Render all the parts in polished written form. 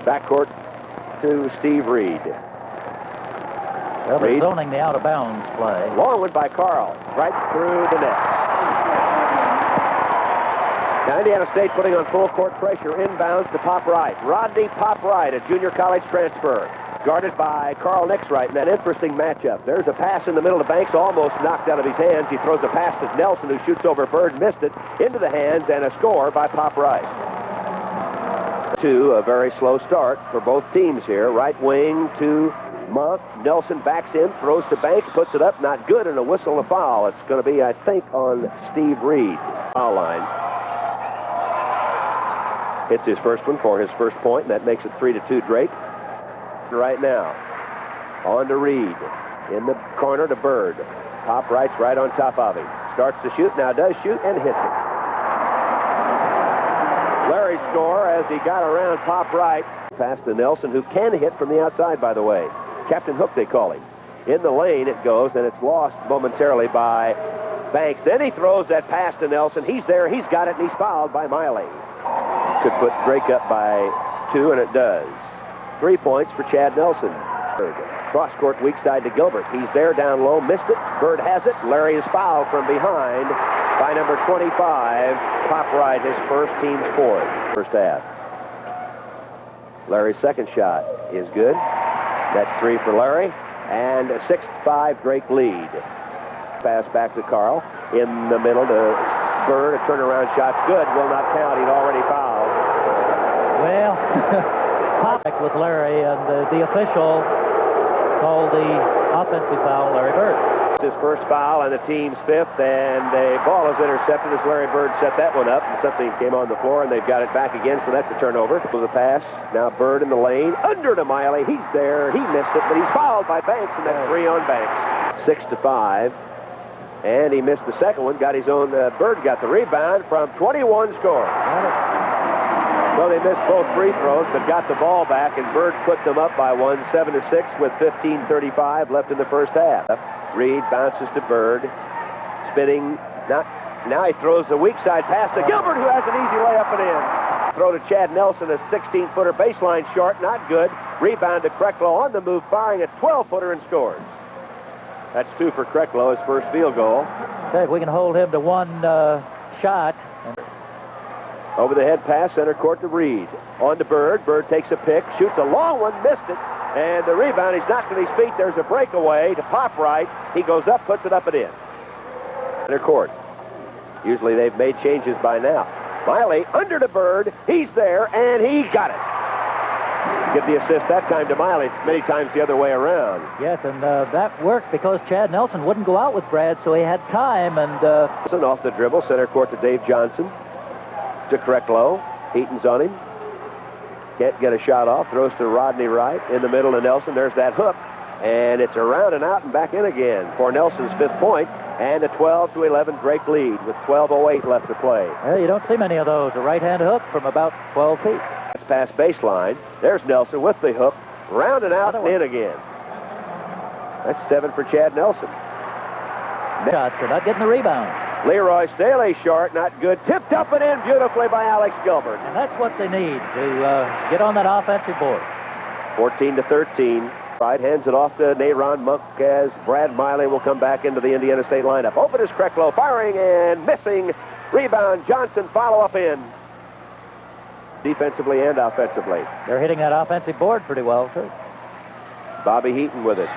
Backcourt to Steve Reed. Well, they're zoning the out-of-bounds play. Long one by Carl, right through the net. Now Indiana State putting on full court pressure, inbounds to Pop Wright. Rodney Pop Wright, a junior college transfer, guarded by Carl Nixwright in that interesting matchup. There's a pass in the middle of Banks, almost knocked out of his hands. He throws a pass to Nelson, who shoots over Bird, missed it, into the hands, and a score by Pop Wright. A very slow start for both teams here. Right wing to Monk. Nelson backs in, throws to Banks, puts it up, not good, and a whistle and a foul. It's going to be, I think, on Steve Reed. Foul line. Hits his first one for his first point, and that makes it 3-2 Drake. Right now, on to Reed. In the corner to Bird. Pop Wright's right on top of him. Starts to shoot, now does shoot, and hits it. Larry score as he got around Pop Wright. Pass to Nelson, who can hit from the outside, by the way. Captain Hook, they call him. In the lane it goes, and it's lost momentarily by Banks. Then he throws that pass to Nelson. He's there, he's got it, and he's fouled by Miley. Could put Drake up by 2, and it does. 3 points for Chad Nelson. Cross court, weak side to Gilbert. He's there down low, missed it. Bird has it. Larry is fouled from behind by number 25, Pop Wright, his first, team's fourth. First half. Larry's second shot is good. That's 3 for Larry. And a 6-5 Drake lead. Pass back to Carl. In the middle to Bird. A turnaround shot's good. Will not count. He'd already fouled. Well, contact with Larry, and the official called the offensive foul, Larry Bird. His first foul and the team's fifth, and the ball is intercepted as Larry Bird set that one up, and something came on the floor, and they've got it back again, so that's a turnover. The pass, now Bird in the lane, under to Miley. He's there, he missed it, but he's fouled by Banks, and that's 3 on Banks. 6-5, and he missed the second one, got his own, Bird got the rebound from 21 score. So they missed both free throws, but got the ball back, and Bird put them up by 1, 7-6, with 15:35 left in the first half. Reed bounces to Bird, spinning. Now he throws the weak side pass to Gilbert, who has an easy layup and in. Throw to Chad Nelson, a 16-footer baseline short, not good. Rebound to Krecklow on the move, firing a 12-footer and scores. That's 2 for Krecklow, his first field goal. If we can hold him to 1 shot. Over the head pass, center court to Reed. On to Bird. Bird takes a pick, shoots a long one, missed it. And the rebound, he's knocked to his feet. There's a breakaway to Pop Wright. He goes up, puts it up and in. Center court. Usually they've made changes by now. Miley under to Bird. He's there, and he got it. Give the assist that time to Miley. It's many times the other way around. Yes, and that worked because Chad Nelson wouldn't go out with Brad, so he had time. And off the dribble, center court to Dave Johnson. To Krecklow. Heaton's on him. Can't get a shot off. Throws to Rodney Wright. In the middle to Nelson. There's that hook. And it's around and out and back in again for Nelson's 5th point. And a 12-11 Drake lead with 12:08 left to play. Well, you don't see many of those. A right-hand hook from about 12 feet. That's past baseline. There's Nelson with the hook. Round and out and in again. That's 7 for Chad Nelson. Shots are not getting the rebound. Leroy Staley short, not good. Tipped up and in beautifully by Alex Gilbert. And that's what they need to get on that offensive board. 14-13. Right, hands it off to Nayron Monk as Brad Miley will come back into the Indiana State lineup. Open is Krecklow, firing and missing. Rebound, Johnson, follow-up in. Defensively and offensively. They're hitting that offensive board pretty well, too. Bobby Heaton with it.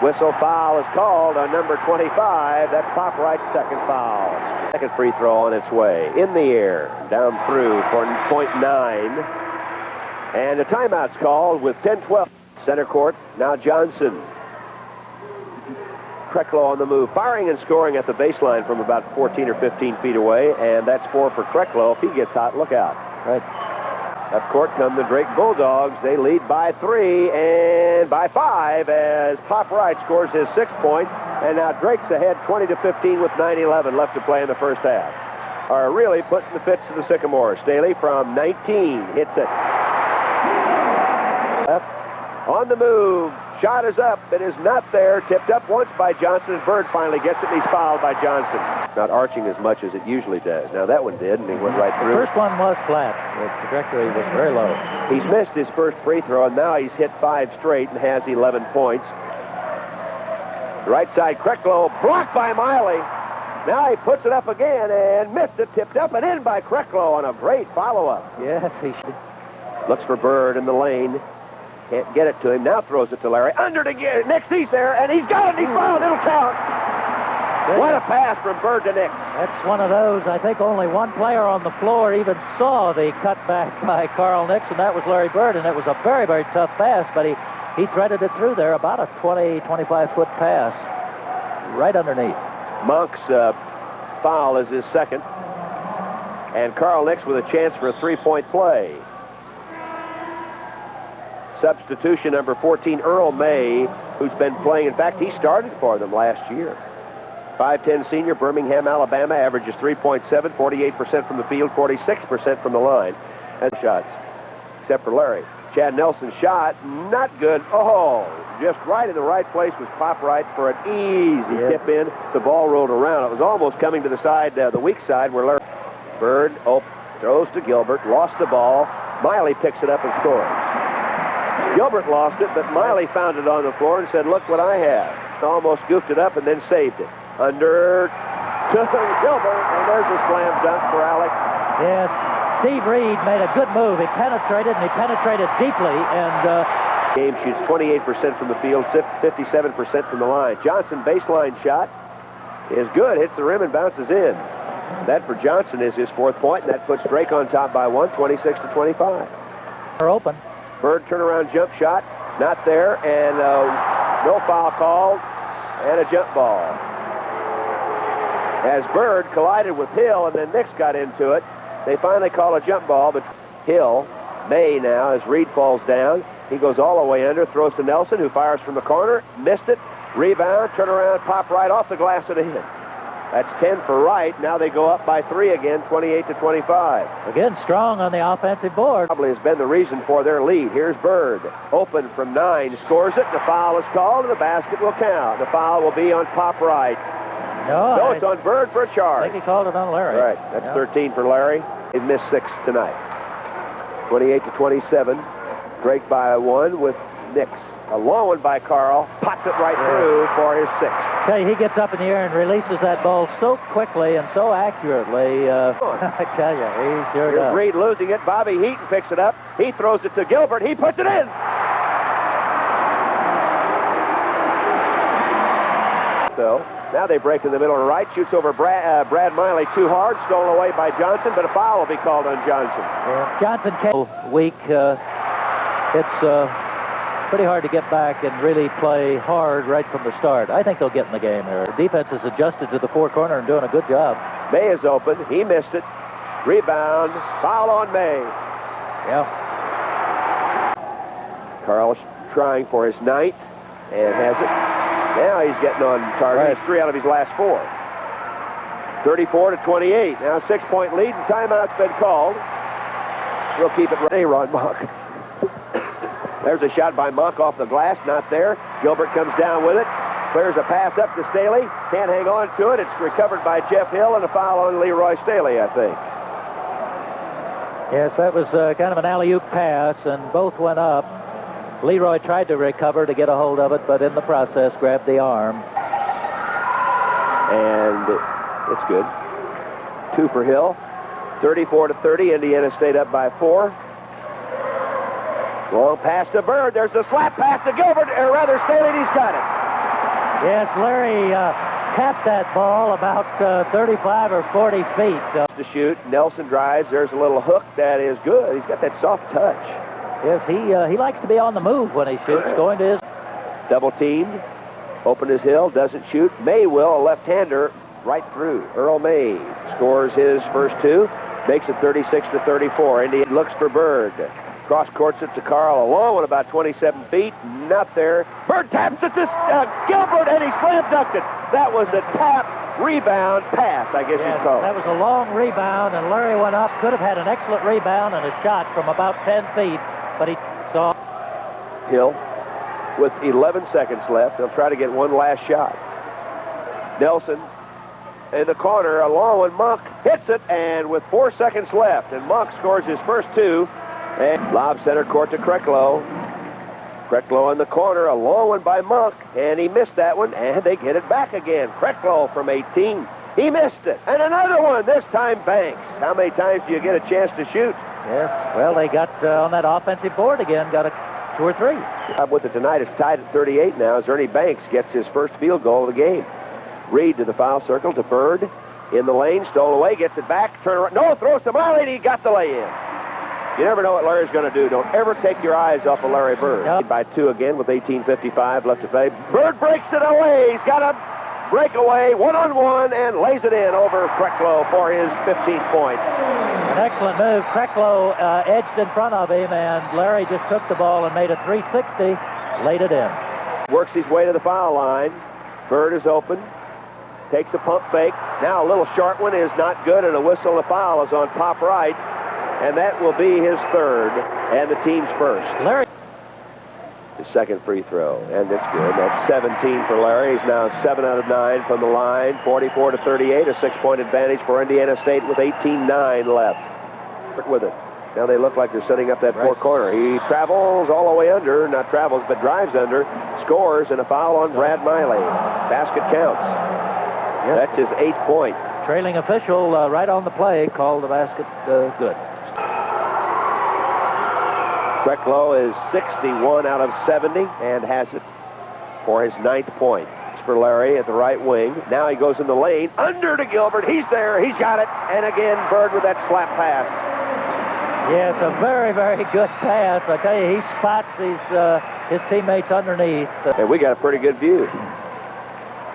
Whistle foul is called on number 25. That's Pop Wright's second foul. Second free throw on its way. In the air, down through for .9. And a timeout's called with 10-12. Center court, now Johnson. Krecklow on the move, firing and scoring at the baseline from about 14 or 15 feet away, and that's 4 for Krecklow. If he gets hot, look out. Right. Up court come the Drake Bulldogs. They lead by 3 and by 5 as Pop Wright scores his 6th point, and now Drake's ahead 20-15 with 9:11 left to play in the first half. Are really putting the fits to the Sycamores. Staley from 19 hits it. Left. On the move, Shot is up. It is not there. Tipped up once by Johnson, and Bird finally gets it, and he's fouled by Johnson. Not arching as much as it usually does. Now that one did, and he went right through. The first one was flat. The trajectory was very low. He's missed his first free throw, and now he's hit 5 straight and has 11 points. Right side, Krecklow, blocked by Miley. Now he puts it up again and missed it. Tipped up and in by Krecklow on a great follow-up. Yes, he should. Looks for Bird in the lane. Can't get it to him. Now throws it to Larry. Under it again. Nix, he's there, and he's got it. He's fouled. It'll count. What a pass from Bird to Nix. That's one of those. I think only one player on the floor even saw the cutback by Carl Nix, and that was Larry Bird, and it was a very, very tough pass, but he threaded it through there, about a 20, 25-foot pass right underneath. Monk's foul is his second, and Carl Nix with a chance for a three-point play. Substitution number 14, Earl May, who's been playing. In fact, he started for them last year. 5'10 senior, Birmingham, Alabama, averages 3.7, 48% from the field, 46% from the line. And shots, except for Larry. Chad Nelson's shot, not good. Oh, just right in the right place was pop right for an easy tip in. The ball rolled around. It was almost coming to the side, the weak side, where Larry. Bird throws to Gilbert, lost the ball. Miley picks it up and scores. Gilbert lost it, but Miley found it on the floor and said, look what I have. Almost goofed it up and then saved it. Under to Gilbert, and there's a slam dunk for Alex. Yes, Steve Reed made a good move. He penetrated, and he penetrated deeply, and... Game shoots 28% from the field, 57% from the line. Johnson baseline shot is good, hits the rim and bounces in. That for Johnson is his 4th point, and that puts Drake on top by 1, 26-25. They're open. Bird turnaround jump shot, not there, and no foul called, and a jump ball. As Bird collided with Hill, and then Nix got into it, they finally call a jump ball, but Hill, May now, as Reed falls down, he goes all the way under, throws to Nelson, who fires from the corner, missed it, rebound, turn around, pop right off the glass and in. That's 10 for Wright. Now they go up by 3 again, 28-25. Again, strong on the offensive board. Probably has been the reason for their lead. Here's Bird, open from 9, scores it. The foul is called, and the basket will count. The foul will be on Pop Wright. No, it's on Bird for a charge. I think he called it on Larry. Right, that's 13 for Larry. He missed 6 tonight. 28-27. Drake by 1 with Nix. A long one by Carl. Pots it right through for his 6th. Tell you, he gets up in the air and releases that ball so quickly and so accurately. I tell you, he sure does. Reed losing it. Bobby Heaton picks it up. He throws it to Gilbert. He puts it in. So now they break in the middle to Wright. Shoots over Brad Miley too hard. Stolen away by Johnson, but a foul will be called on Johnson. Yeah. Johnson came weak. It's pretty hard to get back and really play hard right from the start. I think they'll get in the game here. The defense has adjusted to the 4 corner and doing a good job. May is open. He missed it. Rebound. Foul on May. Yeah. Carl's trying for his 9th and has it. Now he's getting on target. Right. He's 3 out of his last 4. 34-28. Now 6-point lead, and timeout's been called. We'll keep it ready, Ron Monk. There's a shot by Monk off the glass, not there. Gilbert comes down with it, clears a pass up to Staley, can't hang on to it. It's recovered by Jeff Hill, and a foul on Leroy Staley, I think. Yes, that was kind of an alley-oop pass, and both went up. Leroy tried to recover to get a hold of it, but in the process grabbed the arm. And it's good. 2 for Hill. 34-30, Indiana State up by 4. Long pass to Bird. There's the slap pass to Gilbert, or rather Staley, he's got it. Yes, Larry tapped that ball about 35 or 40 feet. To shoot, Nelson drives. There's a little hook that is good. He's got that soft touch. Yes, he likes to be on the move when he shoots, going to his... Double teamed. Open as Hill, doesn't shoot. May will, a left-hander, right through. Earl May scores his first 2, makes it 36-34. Indiana looks for Bird. Cross courts it to Carl, a long one about 27 feet. Not there. Bird taps it to Gilbert, and he slam dunked it. That was a tap, rebound, pass, I guess you'd call it. That was a long rebound, and Larry went up. Could have had an excellent rebound and a shot from about 10 feet, but he saw... Hill with 11 seconds left. They'll try to get one last shot. Nelson in the corner, a long one. Monk hits it, and with 4 seconds left, and Monk scores his first two. And lob center court to Krecklow. Krecklow in the corner, a long one by Monk, and he missed that one, and they get it back again. Krecklow from 18. He missed it. And another one, this time Banks. How many times do you get a chance to shoot? Yes, well, they got on that offensive board again, got 2 or 3. With it tonight, it's tied at 38 now as Ernie Banks gets his first field goal of the game. Reed to the foul circle to Bird. In the lane, stole away, gets it back, turn around. No, throws to Miley, and he got the lay-in. You never know what Larry's going to do. Don't ever take your eyes off of Larry Bird. Yep. By 2 again with 18:55 left to play. Bird breaks it away. He's got a breakaway, one-on-one, and lays it in over Krecklow for his 15th point. An excellent move. Krecklow edged in front of him, and Larry just took the ball and made a 360, laid it in. Works his way to the foul line. Bird is open. Takes a pump fake. Now a little short one is not good, and a whistle to foul is on top right. And that will be his third and the team's first. Larry. His second free throw, and it's good. That's 17 for Larry. He's now 7 out of 9 from the line. 44-38, a 6-point advantage for Indiana State with 18:9 left. With it. Now they look like they're setting up that four-corner. He travels all the way under, not travels, but drives under, scores, and a foul on Brad Miley. Basket counts. Yes. That's his 8th point. Trailing official right on the play called the basket good. Krecklow is 61 out of 70 and has it for his 9th point. For Larry at the right wing. Now he goes in the lane. Under to Gilbert. He's there. He's got it. And again, Bird with that slap pass. Yeah, it's a very, very good pass. I tell you, he spots his teammates underneath. And we got a pretty good view.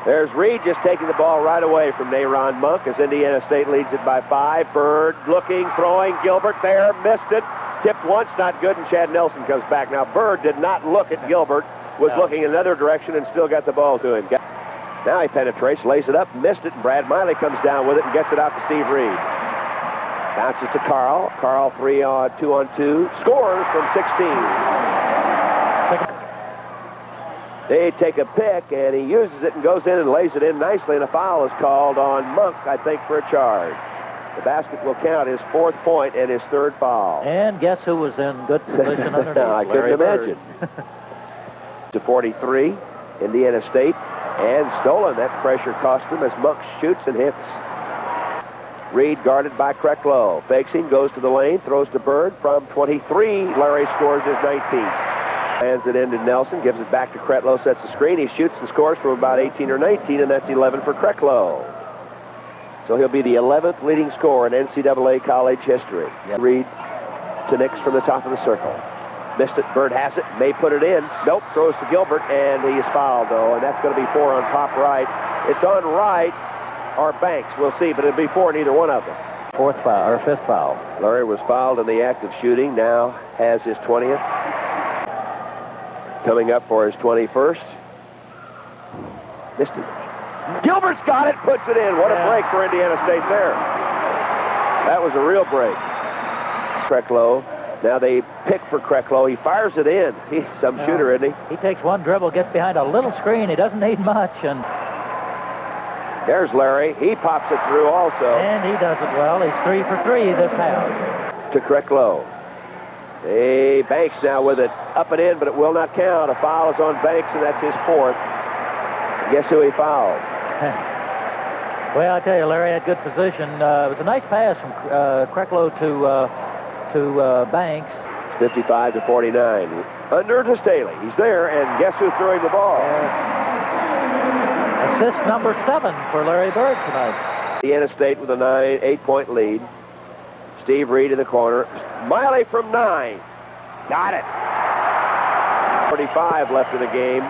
There's Reed just taking the ball right away from Nayron Monk as Indiana State leads it by 5. Bird looking, throwing. Gilbert there. Missed it. Tipped once, not good, and Chad Nelson comes back. Now, Bird did not look at Gilbert, was looking in another direction and still got the ball to him. Now he penetrates, lays it up, missed it, and Brad Miley comes down with it and gets it out to Steve Reed. Bounces to Carl. Carl 2-on-2, scores from 16. They take a pick, and he uses it and goes in and lays it in nicely, and a foul is called on Monk, I think, for a charge. The basket will count his 4th point and his 3rd foul. And guess who was in good position underneath? I couldn't imagine. To 43, Indiana State, and stolen. That pressure cost him as Monk shoots and hits. Reed guarded by Krecklow. Fakes him, goes to the lane, throws to Bird. From 23, Larry scores his 19th. Hands it into Nelson, gives it back to Krecklow, sets the screen. He shoots and scores from about 18 or 19, and that's 11 for Krecklow. So he'll be the 11th leading scorer in NCAA college history. Yep. Reed to Nix from the top of the circle. Missed it. Bird has it. May put it in. Nope. Throws to Gilbert, and he is fouled, though, and that's going to be 4 on top right. It's on right or Banks. We'll see, but it'll be 4 in either one of them. 4th foul, or 5th foul. Larry was fouled in the act of shooting. Now has his 20th. Coming up for his 21st. Missed it. Gilbert's got it, puts it in. What a break for Indiana State there. That was a real break. Krecklow. Now they pick for Krecklow. He fires it in. He's some shooter, isn't he? He takes one dribble, gets behind a little screen. He doesn't need much. And there's Larry. He pops it through also. And he does it well. He's 3 for 3 this half. To Krecklow. Hey, Banks now with it. Up and in, but it will not count. A foul is on Banks, and that's his 4th. Guess who he fouled? Well, I tell you, Larry had good position. It was a nice pass from Krecklow to Banks. 55-49. Under to Staley. He's there, and guess who's throwing the ball? Assist number 7 for Larry Bird tonight. Indiana State with a 8-point lead. Steve Reed in the corner. Miley from 9. Got it. 45 left in the game.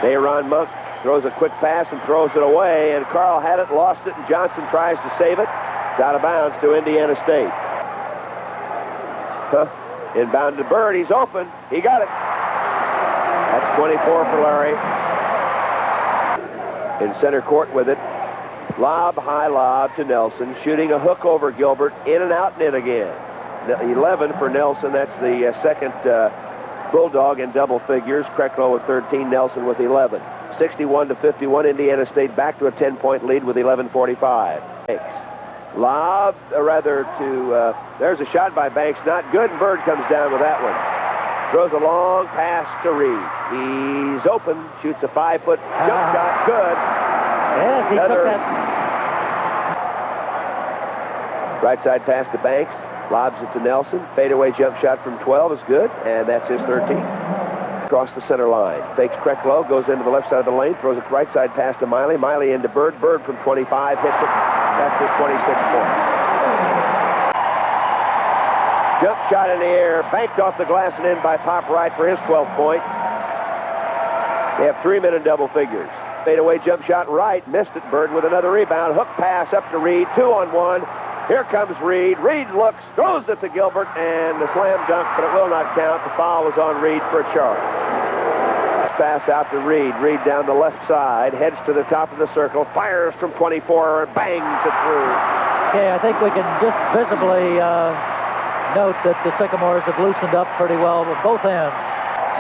Nayron Monk throws a quick pass and throws it away, and Carl had it, lost it, and Johnson tries to save it. It's out of bounds to Indiana State. Inbound to Bird. He's open. He got it. That's 24 for Larry. In center court with it. Lob, high lob to Nelson. Shooting a hook over Gilbert. In and out and in again. 11 for Nelson. That's the second Bulldog in double figures. Krecklow with 13, Nelson with 11. 61-51, Indiana State back to a 10-point lead with 11:45. Lob, there's a shot by Banks, not good, and Bird comes down with that one. Throws a long pass to Reed. He's open, shoots a 5-foot jump shot, good. Yes, he took that. Right side pass to Banks, lobs it to Nelson. Fadeaway jump shot from 12 is good, and that's his 13th. Across the center line. Fakes Krecklow, goes into the left side of the lane, throws a right side pass to Miley. Miley into Bird. Bird from 25 hits it. That's his 26th point. Jump shot in the air, banked off the glass and in by Pop Wright for his 12th point. They have 3 men in double figures. Fadeaway jump shot right, missed it. Bird with another rebound. Hook pass up to Reed, 2-on-1. Here comes Reed. Reed looks, throws it to Gilbert, and the slam dunk, but it will not count. The foul was on Reed for a charge. Pass out to Reed. Reed down the left side, heads to the top of the circle, fires from 24, and bangs it through. Okay, I think we can just visibly note that the Sycamores have loosened up pretty well with both ends.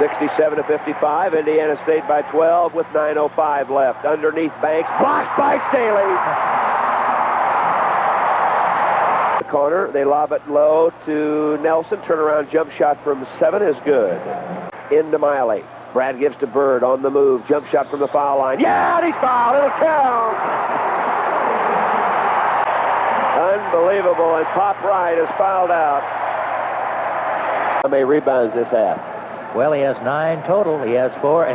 67-55, Indiana State by 12 with 9:05 left. Underneath Banks, blocked by Staley. Corner, they lob it low to Nelson. Turnaround jump shot from 7 is good. Into Miley. Brad gives to Bird on the move. Jump shot from the foul line. Yeah, he's fouled. It'll count. Unbelievable, and Pop Wright is fouled out. How many rebounds this half? Well, he has 9 total. He has 4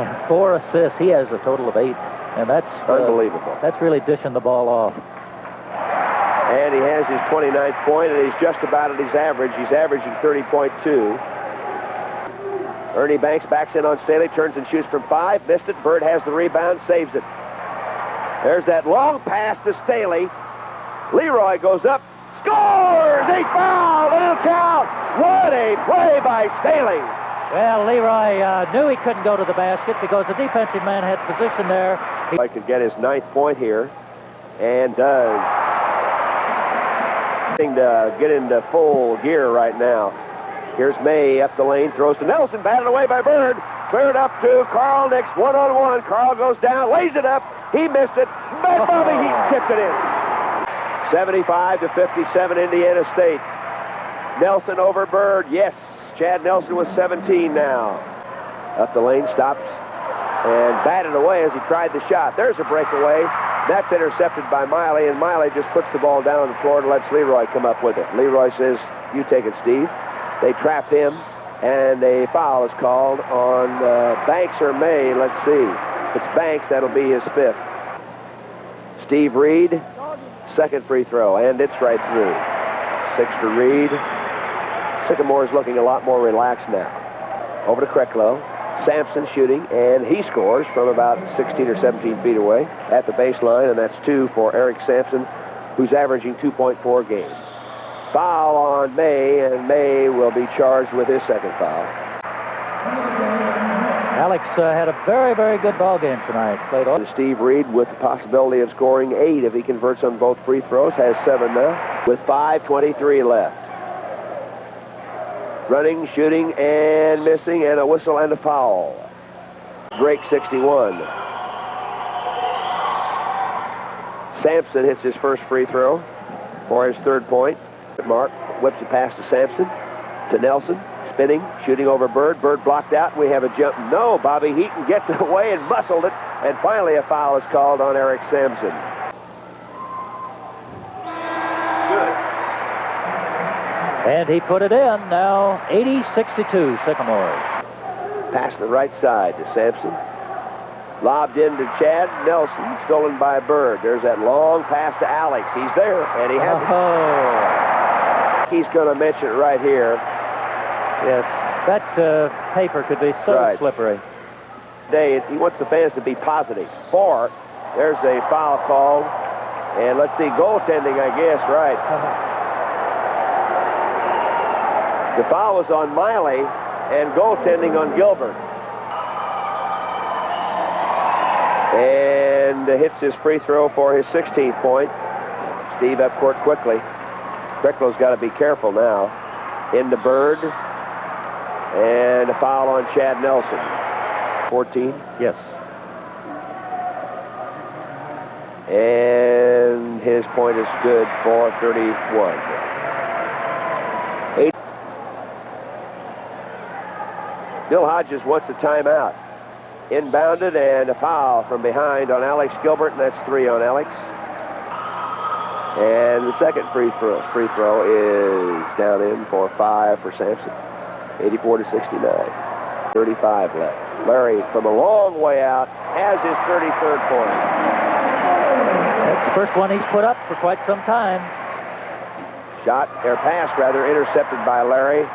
assists. He has a total of 8, and that's unbelievable. That's really dishing the ball off. And he has his 29th point, and he's just about at his average. He's averaging 30.2. Ernie Banks backs in on Staley, turns and shoots from 5. Missed it. Bird has the rebound, saves it. There's that long pass to Staley. Leroy goes up, scores! He fouled, and it'll count. What a play by Staley. Well, Leroy knew he couldn't go to the basket because the defensive man had position there. He could get his 9th point here, and does. To get into full gear right now. Here's May up the lane, throws to Nelson, batted away by Bird. Cleared up to Carl Nix, 1-on-1. Carl goes down, lays it up. He missed it. Bobby Heat tipped it in. 75-57, Indiana State. Nelson over Bird. Yes, Chad Nelson with 17 now. Up the lane, stops, and batted away as he tried the shot. There's a breakaway. That's intercepted by Miley, and Miley just puts the ball down on the floor and lets Leroy come up with it. Leroy says, "You take it, Steve." They trap him, and a foul is called on Banks or May. Let's see. If it's Banks, that'll be his 5th. Steve Reed, 2nd free throw, and it's right through. 6 to Reed. Sycamore's looking a lot more relaxed now. Over to Krecklow. Sampson shooting, and he scores from about 16 or 17 feet away at the baseline, and that's 2 for Eric Sampson, who's averaging 2.4 games. Foul on May, and May will be charged with his 2nd foul. Alex had a very, very good ball game tonight. Played all. Steve Reed with the possibility of scoring 8 if he converts on both free throws, has 7 now, with 5:23 left. Running, shooting, and missing, and a whistle and a foul. Drake 61. Sampson hits his first free throw for his 3rd point. Mark whips a pass to Sampson, to Nelson, spinning, shooting over Bird. Bird blocked out. We have a jump. No, Bobby Heaton gets away and muscled it, and finally a foul is called on Eric Sampson. And he put it in. Now 80-62, Sycamores. Pass the right side to Sampson. Lobbed into Chad Nelson, stolen by Bird. There's that long pass to Alex. He's there, and he has it. He's going to mention it right here. Yes, that paper could be so slippery. Today, he wants the fans to be positive. There's a foul called, and let's see, goaltending, I guess, right. The foul was on Miley and goaltending on Gilbert. And hits his free throw for his 16th point. Steve up court quickly. Krecklow's got to be careful now. Into Bird. And And a foul on Chad Nelson. 14. Yes. And his point is good for 31. Bill Hodges wants a timeout. Inbounded and a foul from behind on Alex Gilbert, and that's 3 on Alex. And the second free throw is down in for 5 for Sampson. 84-69. 35 left. Larry, from a long way out, has his 33rd point. That's the first one he's put up for quite some time. Pass intercepted by Larry.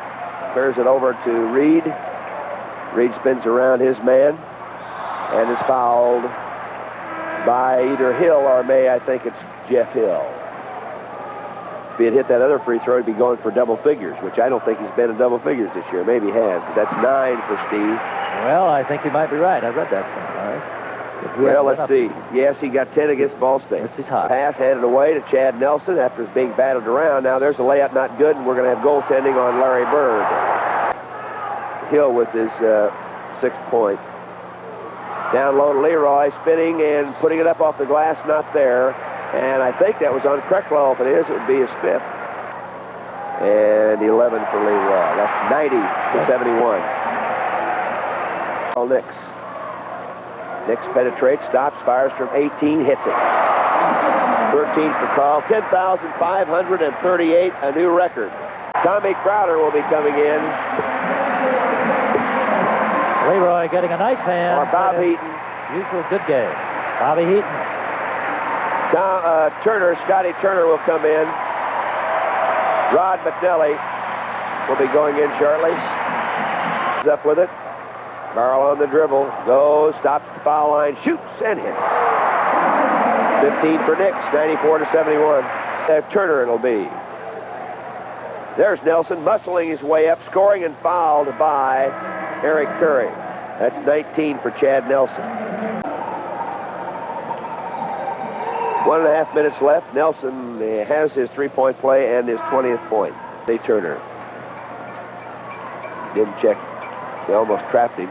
Clears it over to Reed. Reed spins around his man and is fouled by either Hill or I think it's Jeff Hill. If he had hit that other free throw, he'd be going for double figures, which I don't think he's been in double figures this year. Maybe he has, but that's 9 for Steve. Well, I think he might be right. I read that somewhere. Well, let's see. Yes, he got 10 against Ball State. That's his high. Pass handed away to Chad Nelson after it's being batted around. Now there's a layup not good, and we're going to have goaltending on Larry Bird. Hill with his 6th point. Down low to Leroy, spinning and putting it up off the glass, not there. And I think that was on Krecklow. If it is, it would be his 5th. And 11 for Leroy. That's 90-71. Nix. Nix penetrates, stops, fires from 18, hits it. 13 for Carl. 10,538, a new record. Tommy Crowder will be coming in. Leroy getting a nice hand. Or Bob Heaton. Usual good game. Bobby Heaton. Scotty Turner will come in. Rod McNally will be going in shortly. He's up with it. Carl on the dribble. Goes, stops at the foul line, shoots, and hits. 15 for Nix, 94-71. Turner it'll be. There's Nelson muscling his way up, scoring and fouled by Eric Curry. That's 19 for Chad Nelson. 1.5 minutes left. Nelson has his 3-point play and his 20th point. Turner didn't check. They almost trapped him.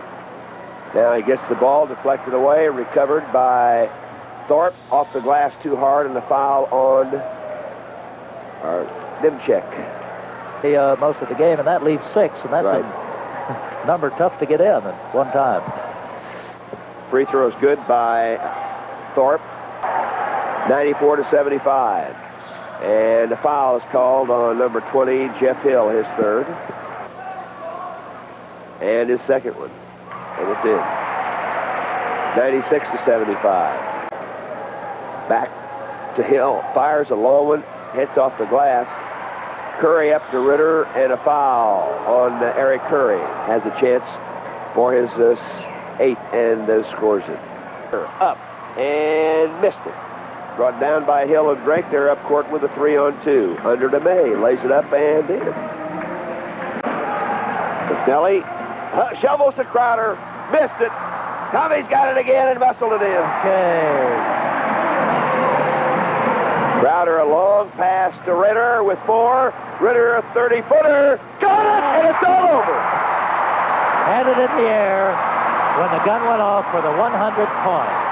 Now he gets the ball deflected away, recovered by Thorpe, off the glass too hard, and the foul on Nimchek. Most of the game, and that leaves 6, and that's right. a number tough to get in at one time. Free throw is good by Thorpe. 94-75. And the foul is called on number 20, Jeff Hill, his 3rd. And his 2nd one. And it's in. 96-75. Back to Hill. Fires a long one. Hits off the glass. Curry up to Ritter, and a foul on Eric Curry. Has a chance for his 8th and scores it. Up and missed it. Brought down by Hill and Drake. They're up court with a 3-on-2. Under to May. Lays it up and in. McNally shovels to Crowder. Missed it. Tommy's got it again and muscled it in. Okay. Crowder a long pass to Ritter with 4. Ritter a 30-footer. Got it, and it's all over. Had it in the air when the gun went off for the 100th point.